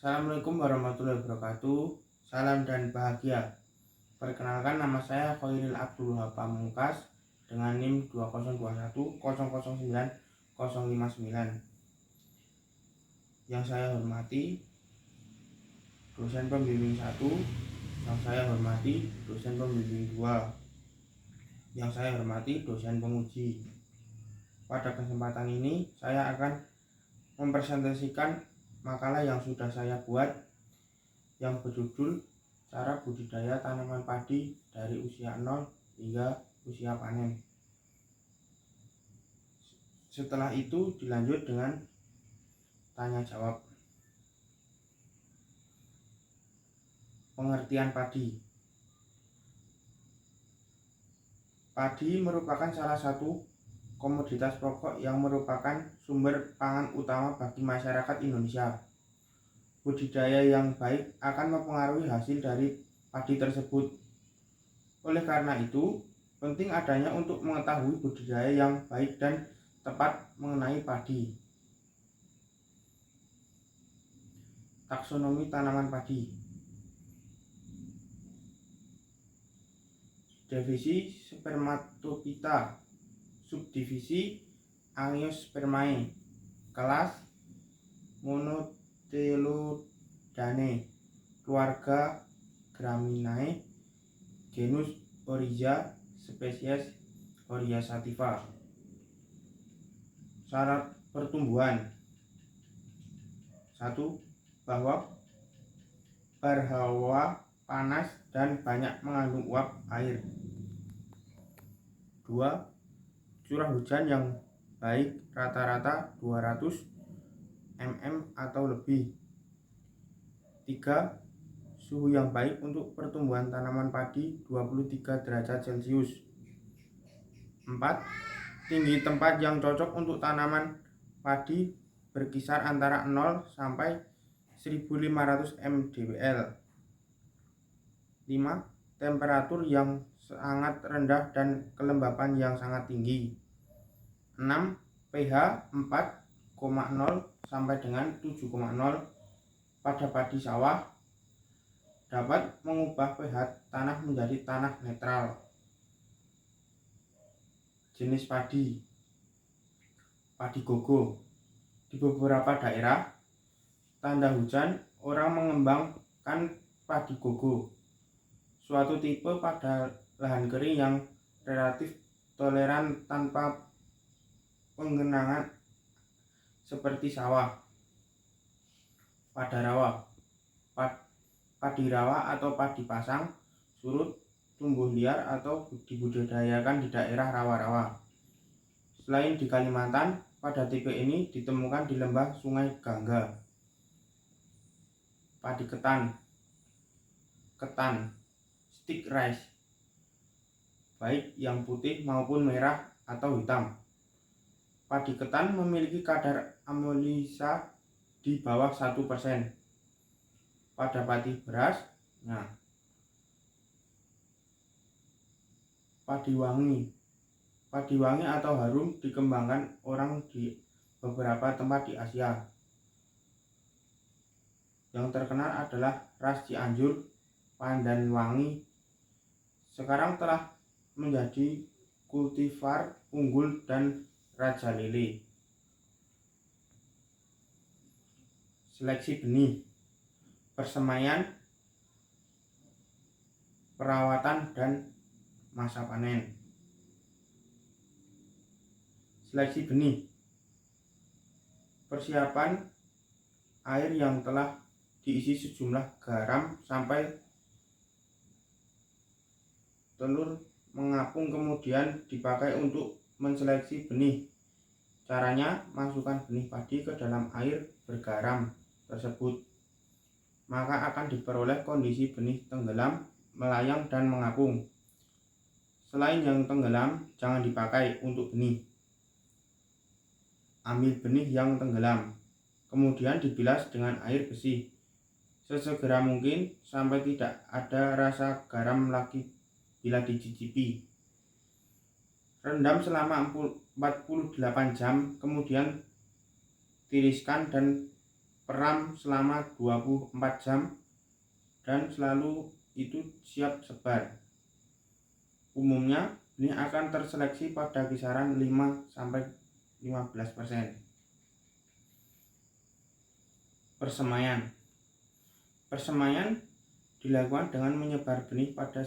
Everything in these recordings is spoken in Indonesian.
Assalamualaikum warahmatullahi wabarakatuh. Salam dan bahagia. Perkenalkan, nama saya Khairil Abdul Pamungkas dengan NIM 20210090059. Yang saya hormati dosen pembimbing 1, yang saya hormati dosen pembimbing 2, yang saya hormati dosen penguji. Pada kesempatan ini saya akan mempresentasikan makalah yang sudah saya buat yang berjudul Cara Budidaya Tanaman Padi dari Usia 0 hingga Usia Panen. Setelah itu dilanjut dengan tanya jawab. Pengertian padi. Padi merupakan salah satu komoditas pokok yang merupakan sumber pangan utama bagi masyarakat Indonesia. Budidaya yang baik akan mempengaruhi hasil dari padi tersebut. Oleh karena itu, penting adanya untuk mengetahui budidaya yang baik dan tepat mengenai padi. Taksonomi tanaman padi. Divisi Spermatophyta, subdivisi Angiospermae, kelas Monotelodane, keluarga Graminae, genus Oryza, spesies Oryza sativa. Syarat pertumbuhan. 1. Bahwa berhawa panas dan banyak mengandung uap air. 2. Curah hujan yang baik rata-rata 200 mm atau lebih. 3. Suhu yang baik untuk pertumbuhan tanaman padi 23 derajat Celcius. 4. Tinggi tempat yang cocok untuk tanaman padi berkisar antara 0 sampai 1500 mdpl. 5. Temperatur yang sangat rendah dan kelembapan yang sangat tinggi. 6. pH 4,0 sampai dengan 7,0 pada padi sawah dapat mengubah pH tanah menjadi tanah netral. Jenis padi. Padi gogo. Di beberapa daerah tanda hujan orang mengembangkan padi gogo, suatu tipe pada lahan kering yang relatif toleran tanpa penggenangan seperti sawah. Pada rawa. Padi rawa atau padi pasang surut tumbuh liar atau dibudidayakan di daerah rawa-rawa. Selain di Kalimantan, pada tipe ini ditemukan di lembah Sungai Gangga. Padi ketan. Ketan stick rice, baik yang putih maupun merah atau hitam. Padi ketan memiliki kadar amilasa di bawah 1%. Pada padi beras, padi wangi. Padi wangi atau harum dikembangkan orang di beberapa tempat di Asia. Yang terkenal adalah ras Cianjur, pandan wangi. Sekarang telah menjadi kultivar unggul dan raja lele. Seleksi benih, persemaian, perawatan, dan masa panen. Seleksi benih. Persiapan air yang telah diisi sejumlah garam sampai telur mengapung, kemudian dipakai untuk menseleksi benih. Caranya, masukkan benih padi ke dalam air bergaram tersebut, maka akan diperoleh kondisi benih tenggelam, melayang, dan mengapung. Selain yang tenggelam, jangan dipakai untuk benih. Ambil benih yang tenggelam, kemudian dibilas dengan air bersih sesegera mungkin sampai tidak ada rasa garam lagi bila dicicipi. Rendam selama 48 jam, kemudian tiriskan dan peram selama 24 jam dan selalu itu siap sebar. Umumnya benih akan terseleksi pada kisaran 5-15%. Persemaian dilakukan dengan menyebar benih padi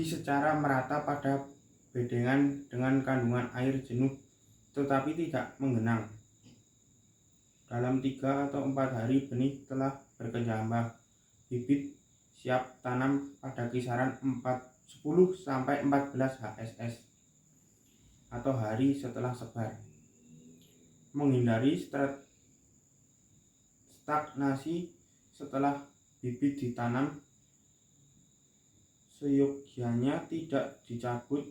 secara merata pada bedengan dengan kandungan air jenuh tetapi tidak menggenang. Dalam 3 atau 4 hari benih telah berkecambah. Bibit siap tanam pada kisaran 10-14 HSS atau hari setelah sebar. Menghindari stagnasi setelah bibit ditanam, seyogianya tidak dicabut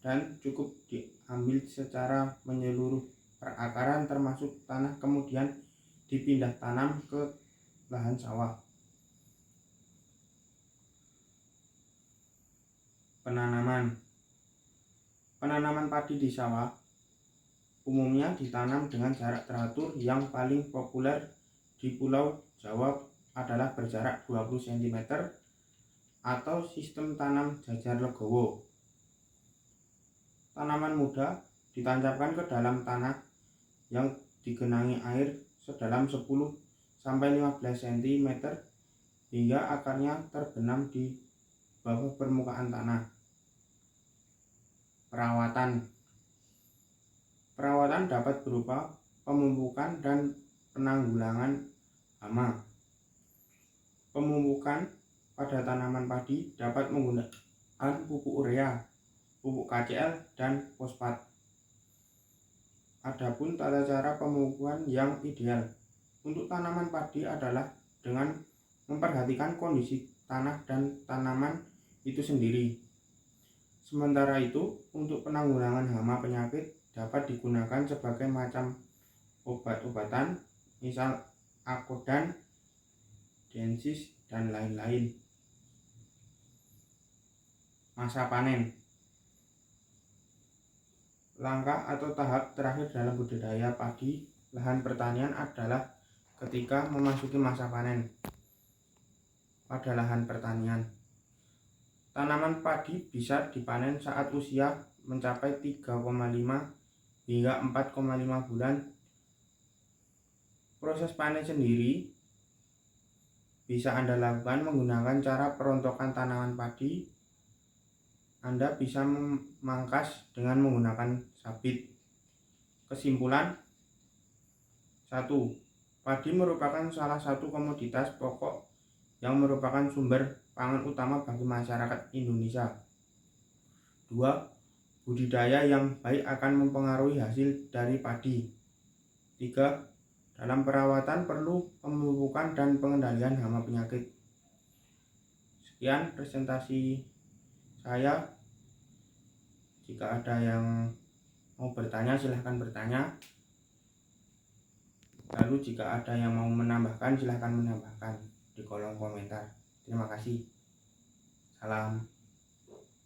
dan cukup diambil secara menyeluruh perakaran termasuk tanah kemudian dipindah tanam ke lahan sawah. Penanaman padi di sawah umumnya ditanam dengan jarak teratur. Yang paling populer di Pulau Jawa adalah berjarak 20 cm atau sistem tanam jajar legowo. Tanaman muda ditancapkan ke dalam tanah yang digenangi air sedalam 10-15 cm hingga akarnya terbenam di bawah permukaan tanah. Perawatan dapat berupa pemupukan dan penanggulangan hama. Pemupukan pada tanaman padi dapat menggunakan pupuk urea, pupuk KCl, dan fosfat. Adapun tata cara pemupukan yang ideal untuk tanaman padi adalah dengan memperhatikan kondisi tanah dan tanaman itu sendiri. Sementara itu, untuk penanggulangan hama penyakit dapat digunakan sebagai macam obat-obatan, misal Akodan, Densis, dan lain-lain. Masa panen. Langkah atau tahap terakhir dalam budidaya padi lahan pertanian adalah ketika memasuki masa panen. Pada lahan pertanian, tanaman padi bisa dipanen saat usia mencapai 3,5 hingga 4,5 bulan. Proses panen sendiri bisa Anda lakukan menggunakan cara perontokan tanaman padi. Anda bisa memangkas dengan menggunakan sabit. Kesimpulan: 1. Padi merupakan salah satu komoditas pokok yang merupakan sumber pangan utama bagi masyarakat Indonesia. 2. Budidaya yang baik akan mempengaruhi hasil dari padi. 3. Dalam perawatan perlu pemupukan dan pengendalian hama penyakit. Sekian presentasi saya. Jika ada yang mau bertanya silahkan bertanya. Lalu jika ada yang mau menambahkan silahkan menambahkan di kolom komentar. Terima kasih. Salam.